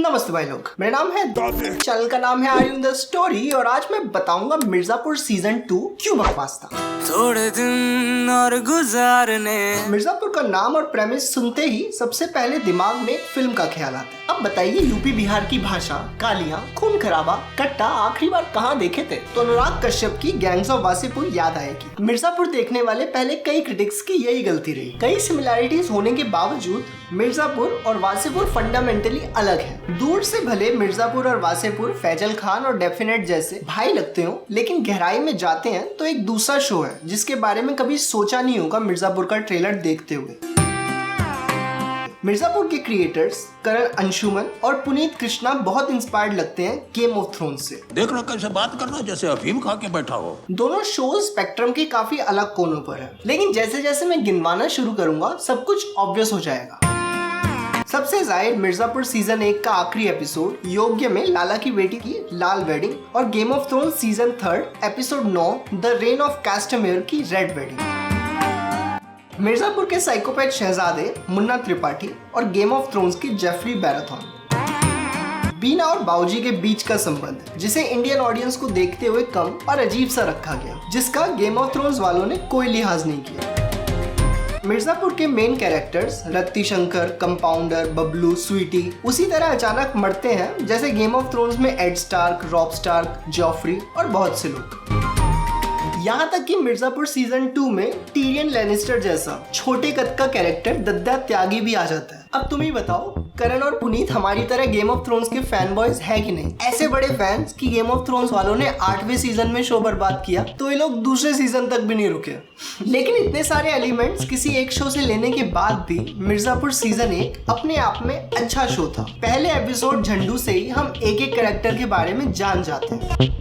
नमस्ते भाई लोग, मेरा नाम है चैनल का नाम है आर्यन द स्टोरी और आज मैं बताऊंगा मिर्जापुर सीजन 2 क्यों बकवास था। थोड़े दिन और गुजारने। मिर्जापुर का नाम और प्रेमिस सुनते ही सबसे पहले दिमाग में एक फिल्म का ख्याल आता है। अब बताइए, यूपी बिहार की भाषा, गालियां, खून खराबा, कट्टा आखिरी बार कहाँ देखे थे? तो अनुराग कश्यप की गैंग्स ऑफ वासेपुर याद आएगी। मिर्जापुर देखने वाले पहले कई क्रिटिक्स की यही गलती रही। कई सिमिलैरिटीज होने के बावजूद मिर्जापुर और वासेपुर फंडामेंटली अलग है। दूर से भले मिर्जापुर और वासेपुर फैजल खान और डेफिनेट जैसे भाई लगते हो, लेकिन गहराई में जाते हैं तो एक दूसरा शो है जिसके बारे में कभी सोचा नहीं होगा मिर्जापुर का ट्रेलर देखते हुए। मिर्जापुर के क्रिएटर्स करण अंशुमन और पुनीत कृष्णा बहुत इंस्पायर्ड लगते हैं गेम ऑफ थ्रोन्स से। देख रहा कैसे बात करना जैसे अफीम खा के बैठा हो। दोनों शोज स्पेक्ट्रम के काफी अलग कोनों पर है, लेकिन जैसे जैसे मैं गिनवाना शुरू करूंगा सब कुछ ऑब्वियस हो जाएगा। सबसे जाहिर मिर्जापुर सीजन 1 का आखिरी एपिसोड योग्य में लाला की बेटी की लाल वेडिंग और Game of Thrones season 3 episode 9 the Rains of Castamere की रेड वेडिंग। मिर्जापुर के साइकोपैथ शहजादे मुन्ना त्रिपाठी और गेम ऑफ थ्रोन्स की जेफरी बैराथन। बीना और बाऊजी के बीच का संबंध जिसे इंडियन ऑडियंस को देखते हुए कम और अजीब सा रखा गया, जिसका गेम ऑफ थ्रोन्स वालों ने कोई लिहाज नहीं किया। मिर्जापुर के मेन कैरेक्टर्स रत्ती शंकर, कंपाउंडर, बबलू, स्वीटी उसी तरह अचानक मरते हैं जैसे गेम ऑफ थ्रोन्स में Ed Stark, Robb Stark, Joffrey और बहुत से लोग। यहाँ तक कि मिर्जापुर सीजन 2 में टीरियन लैनिस्टर जैसा छोटे कद का कैरेक्टर दद्दा त्यागी भी आ जाता है। अब तुम ही बताओ, करण और पुनीत हमारी तरह गेम ऑफ थ्रोन्स के फैन बॉयज है कि नहीं? ऐसे बड़े फैंस कि गेम ऑफ थ्रोन्स वालों ने 8वें सीजन में शो बर्बाद किया तो ये लोग दूसरे सीजन तक भी नहीं रुके। लेकिन इतने सारे एलिमेंट्स किसी एक शो से लेने के बाद भी मिर्जापुर सीजन 1 अपने आप में अच्छा शो था। पहले एपिसोड झंडू से ही हम एक एक कैरेक्टर के बारे में जान जाते हैं।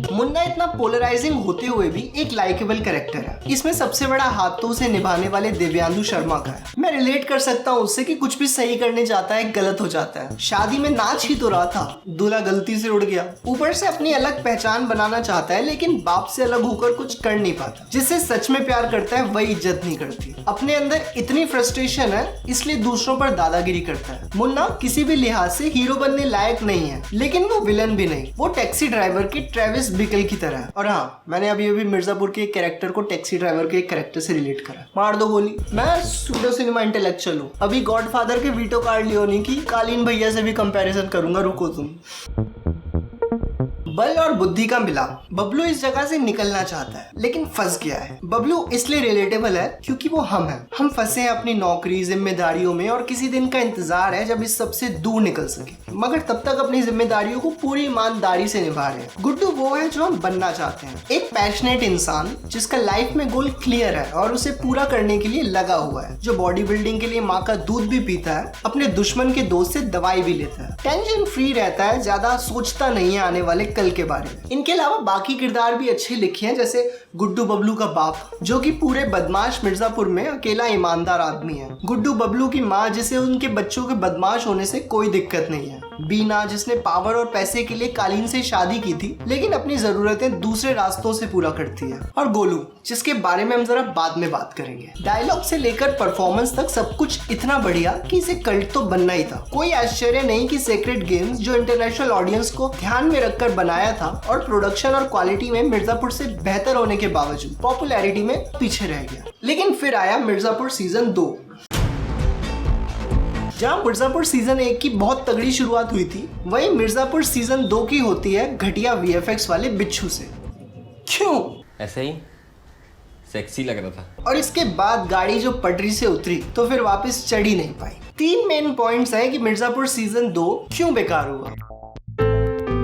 मुन्ना इतना पोलराइजिंग होते हुए भी एक लाइकेबल कैरेक्टर है। इसमें सबसे बड़ा हाथ तो उसे निभाने वाले दिव्यांशु शर्मा का है। मैं रिलेट कर सकता हूँ उससे कि कुछ भी सही करने जाता है गलत हो जाता है। शादी में नाच ही तो रहा था, दूल्हा गलती से उड़ गया। ऊपर से अपनी अलग पहचान बनाना चाहता है लेकिन बाप से अलग होकर कुछ कर नहीं पाता। जिससे सच में प्यार करता है वही इज्जत नहीं करती। अपने अंदर इतनी फ्रस्ट्रेशन है इसलिए दूसरों पर दादागिरी करता है। मुन्ना किसी भी लिहाज से हीरो बनने लायक नहीं है, लेकिन वो विलन भी नहीं। वो टैक्सी ड्राइवर के ट्रेविस बिकल की तरह है। और हाँ, मैंने अभी मिर्जापुर के एक कैरेक्टर को टैक्सी ड्राइवर के एक कैरेक्टर से रिलेट करा। मार दो गोली। मैं सूडो सिनेमा इंटेलेक्चुअल हूँ। अभी गॉडफादर के वीटो कार्ड लियोनी की कालीन भैया से भी कंपैरिजन करूंगा, रुको तुम। बल और बुद्धि का मिलाप। बबलू इस जगह से निकलना चाहता है लेकिन फंस गया है। बबलू इसलिए रिलेटेबल है क्योंकि वो हम हैं। हम फंसे हैं अपनी नौकरी, जिम्मेदारियों में और किसी दिन का इंतजार है जब इस सबसे दूर निकल सके, मगर तब तक अपनी जिम्मेदारियों को पूरी ईमानदारी से निभा रहे हैं। गुड्डू वो है जो हम बनना चाहते हैं, एक पैशनेट इंसान जिसका लाइफ में गोल क्लियर है और उसे पूरा करने के लिए लगा हुआ है, जो बॉडी बिल्डिंग के लिए माँ का दूध भी पीता है, अपने दुश्मन के दोस्त से दवाई भी लेता है, टेंशन फ्री रहता है, ज्यादा सोचता नहीं है आने वाले कल के बारे में। इनके अलावा बाकी किरदार भी अच्छे लिखे हैं, जैसे गुड्डू बबलू का बाप जो कि पूरे बदमाश मिर्जापुर में अकेला ईमानदार आदमी है, गुड्डू बबलू की माँ जिसे उनके बच्चों के बदमाश होने से कोई दिक्कत नहीं है, बीना जिसने पावर और पैसे के लिए कालीन से शादी की थी लेकिन अपनी जरूरतें दूसरे रास्तों से पूरा करती है, और गोलू जिसके बारे में हम जरा बाद में बात करेंगे। डायलॉग से लेकर परफॉर्मेंस तक सब कुछ इतना बढ़िया कि इसे कल्ट तो बनना ही था। कोई आश्चर्य नहीं कि सेक्रेड गेम्स जो इंटरनेशनल ऑडियंस को ध्यान में रखकर बनाया था और प्रोडक्शन और क्वालिटी में मिर्जापुर से बेहतर होने के बावजूद पॉपुलैरिटी में पीछे रह गया। लेकिन फिर आया मिर्जापुर सीजन 2, जहाँ मिर्जापुर सीजन 1 की बहुत तगड़ी शुरुआत हुई थी, वहीं मिर्जापुर सीजन 2 की होती है घटिया वीएफएक्स वाले बिच्छू से। क्यों? ऐसे ही सेक्सी लग रहा था। और इसके बाद गाड़ी जो पटरी से उतरी तो फिर वापस चढ़ ही नहीं पाई। 3 मेन पॉइंट्स हैं कि मिर्जापुर सीजन 2 क्यों बेकार हुआ।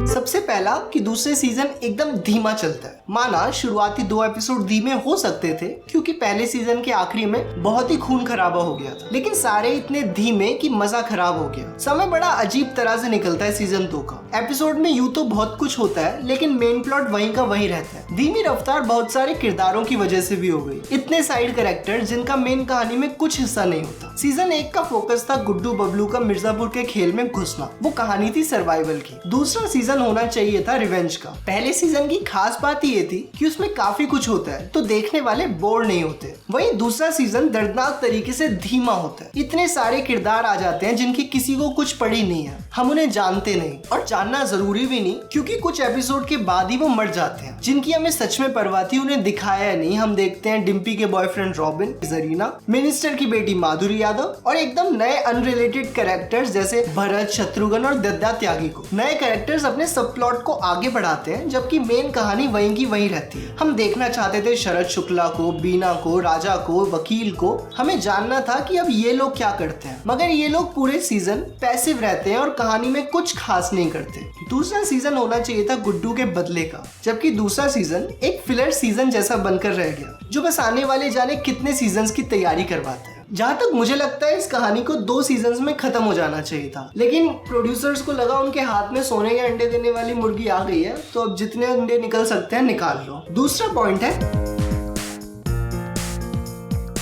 सबसे पहला कि दूसरे सीजन एकदम धीमा चलता है। माना शुरुआती 2 एपिसोड धीमे हो सकते थे क्योंकि पहले सीजन के आखिरी में बहुत ही खून खराबा हो गया था, लेकिन सारे इतने धीमे कि मजा खराब हो गया। समय बड़ा अजीब तरह से निकलता है सीजन 2 का। एपिसोड में यूं तो बहुत कुछ होता है लेकिन मेन प्लॉट वहीं का वहीं रहता है। धीमी रफ्तार बहुत सारे किरदारों की वजह से भी हो गई। इतने साइड कैरेक्टर जिनका मेन कहानी में कुछ हिस्सा नहीं होता। सीजन 1 का फोकस था गुड्डू बबलू का मिर्जापुर के खेल में घुसना, वो कहानी थी सर्वाइवल की। दूसरा सीजन होना चाहिए था रिवेंज का। पहले सीजन की खास बात ये थी कि उसमें काफी कुछ होता है तो देखने वाले बोर नहीं होते। वहीं दूसरा सीजन दर्दनाक तरीके से धीमा होता है। इतने सारे किरदार आ जाते हैं जिनकी किसी को कुछ पड़ी नहीं है। हम उन्हें जानते नहीं और जानना जरूरी भी नहीं, क्योंकि कुछ एपिसोड के बाद ही वो मर जाते हैं। जिनकी हमें सच में परवाह थी उन्हें दिखाया नहीं। हम देखते हैं डिम्पी के बॉयफ्रेंड रॉबिन, जरीना, मिनिस्टर की बेटी माधुरी यादव और एकदम नए अनरिलेटेड कैरेक्टर्स जैसे भरत, शत्रुघ्न और दद्दा त्यागी को। नए कैरेक्टर्स अपने सब प्लॉट को आगे बढ़ाते हैं, जबकि मेन कहानी वहीं की वहीं रहती है। हम देखना चाहते थे शरद शुक्ला को, बीना को, राजा को, वकील को। हमें जानना था कि अब ये लोग क्या करते हैं, मगर ये लोग पूरे सीजन पैसिव रहते हैं और कहानी में कुछ खास नहीं करते। दूसरा सीजन होना चाहिए था गुड्डू के बदले का, जबकि दूसरा सीजन एक फिलर सीजन जैसा बनकर रह गया, जो बस आने वाले जाने कितने सीजन्स की तैयारी करवाता है। जहाँ तक मुझे लगता है इस कहानी को 2 सीजन्स में खत्म हो जाना चाहिए था, लेकिन प्रोड्यूसर्स को लगा उनके हाथ में सोने के अंडे देने वाली मुर्गी आ गई है, तो अब जितने अंडे निकल सकते हैं निकाल लो। दूसरा पॉइंट है,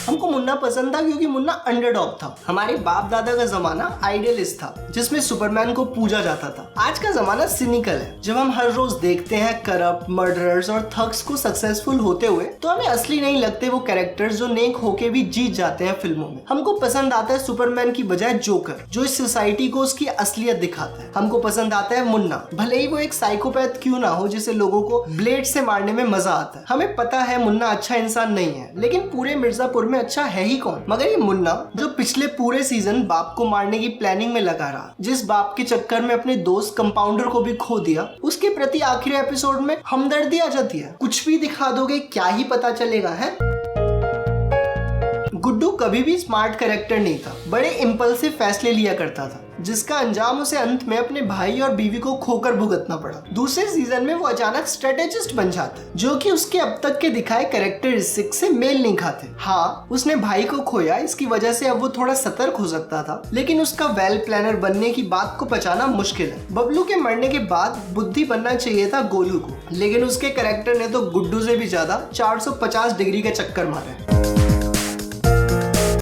हमको मुन्ना पसंद था क्योंकि मुन्ना अंडरडॉग था। हमारे बाप दादा का जमाना आइडियलिस्ट था, जिसमें सुपरमैन को पूजा जाता था। आज का जमाना सिनिकल है। जब हम हर रोज देखते हैं करप्ट, मर्डरर्स और थग्स को सक्सेसफुल होते हुए, तो हमें असली नहीं लगते वो कैरेक्टर्स जो नेक होके भी जीत जाते हैं फिल्मों में। हमको पसंद आता है सुपरमैन की बजाय जोकर, जो इस सोसाइटी को उसकी असलियत दिखाता है। हमको पसंद आता है मुन्ना, भले ही वो एक साइकोपैथ क्यों ना हो, जिसे लोगों को ब्लेड से मारने में मजा आता है। हमें पता है मुन्ना अच्छा इंसान नहीं है, लेकिन पूरे मिर्जापुर में अच्छा है ही कौन। मगर ये मुन्ना जो पिछले पूरे सीजन बाप को मारने की प्लानिंग में लगा रहा, जिस बाप के चक्कर में अपने दोस्त कंपाउंडर को भी खो दिया, उसके प्रति आखिरी एपिसोड में हमदर्दी आ जाती है। कुछ भी दिखा दोगे, क्या ही पता चलेगा है। गुड्डू कभी भी स्मार्ट कैरेक्टर नहीं था, बड़े इम्पल्सिव फैसले लिया करता था, जिसका अंजाम उसे अंत में अपने भाई और बीवी को खोकर भुगतना पड़ा। दूसरे सीजन में वो अचानक स्ट्रेटेजिस्ट बन जाता है, जो कि उसके अब तक के दिखाए कैरेक्टरिस्टिक से मेल नहीं खाते। हाँ, उसने भाई को खोया, इसकी वजह से अब वो थोड़ा सतर्क हो सकता था, लेकिन उसका वेल प्लानर बनने की बात को पचाना मुश्किल है। बबलू के मरने के बाद बुद्धि बनना चाहिए था गोलू को, लेकिन उसके कैरेक्टर ने तो गुड्डू से भी ज्यादा 450 डिग्री का चक्कर मारा।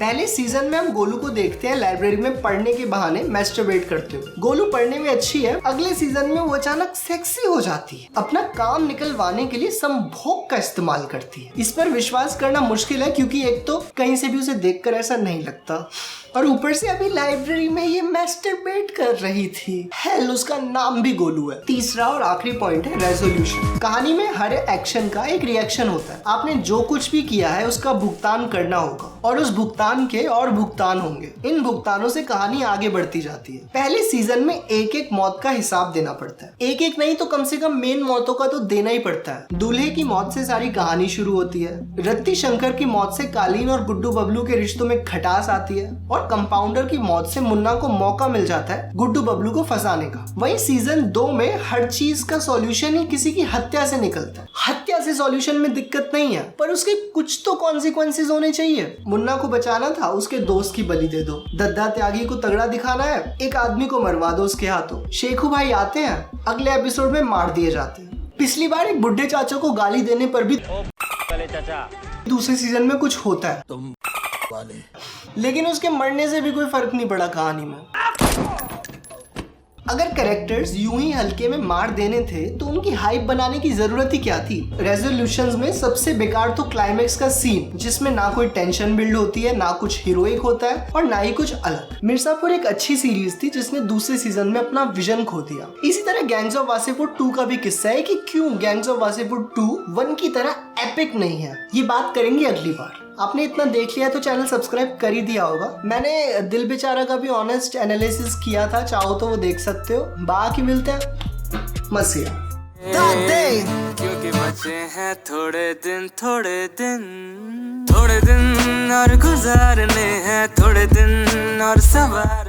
पहले सीजन में हम गोलू को देखते हैं लाइब्रेरी में पढ़ने के बहाने मैस्टरबेट करते हुए। गोलू पढ़ने में अच्छी है, अगले सीजन में वो अचानक सेक्सी हो जाती है, अपना काम निकलवाने के लिए संभोग का इस्तेमाल करती है। इस पर विश्वास करना मुश्किल है, क्योंकि एक तो कहीं से भी उसे देखकर ऐसा नहीं लगता, और ऊपर से अभी लाइब्रेरी में ये मैस्टरबेट कर रही थी। हेल, उसका नाम भी गोलू है। तीसरा और आखिरी पॉइंट है रेजोल्यूशन। कहानी में हर एक्शन का एक रिएक्शन होता है। आपने जो कुछ भी किया है उसका भुगतान करना होगा, और उस भुगतान के और भुगतान होंगे। इन भुगतानों से कहानी आगे बढ़ती जाती है। पहले सीजन में एक एक मौत का हिसाब देना पड़ता है, एक एक नहीं तो कम से कम मेन मौतों का तो देना ही पड़ता है। दूल्हे की मौत से सारी कहानी शुरू होती है, रत्ती शंकर की मौत से कालीन और गुड्डू बबलू के रिश्तों में खटास आती है, और कंपाउंडर की मौत से मुन्ना को मौका मिल जाता है गुड्डू बबलू को फंसाने का। वहीं सीजन 2 में हर चीज का सॉल्यूशन ही किसी की हत्या से निकलता है। हत्या से सॉल्यूशन में दिक्कत नहीं है, पर उसके कुछ तो कॉन्सिक्वेंसेस होने चाहिए। मुन्ना को बचाना था, उसके दोस्त की बलि दे दो। दद्दा त्यागी को तगड़ा दिखाना है, एक आदमी को मरवा दो उसके हाथों। शेखू भाई आते हैं, अगले एपिसोड में मार दिए जाते हैं। पिछली बार एक बुढ़े चाचा को गाली देने पर भी दूसरे सीजन में कुछ होता है, लेकिन उसके मरने से भी कोई फर्क नहीं पड़ा कहानी में। अगर कैरेक्टर्स यूं ही हल्के में मार देने थे तो उनकी हाइप बनाने की जरूरत ही क्या थी। रेजोल्यूशंस में सबसे बेकार तो क्लाइमेक्स का सीन, जिसमें ना कोई टेंशन बिल्ड होती है, ना कुछ हीरोइक होता है और ना ही कुछ अलग। मिर्जापुर एक अच्छी सीरीज थी जिसने दूसरे सीजन में अपना विजन खो दिया। इसी तरह गैंग्स ऑफ वासेपुर 2 का भी किस्सा है कि क्यों गैंग्स ऑफ वासेपुर 2 1 की तरह एपिक नहीं है। ये बात करेंगे अगली बार। आपने इतना देख लिया तो चैनल सब्सक्राइब कर ही दिया होगा। मैंने दिल बेचारा का भी ऑनेस्ट एनालिसिस किया था, चाहो तो वो देख सकते हो। बाकी मिलते हैं मसीहा। क्योंकि बचे हैं थोड़े दिन और गुजारने हैं थोड़े दिन और सवार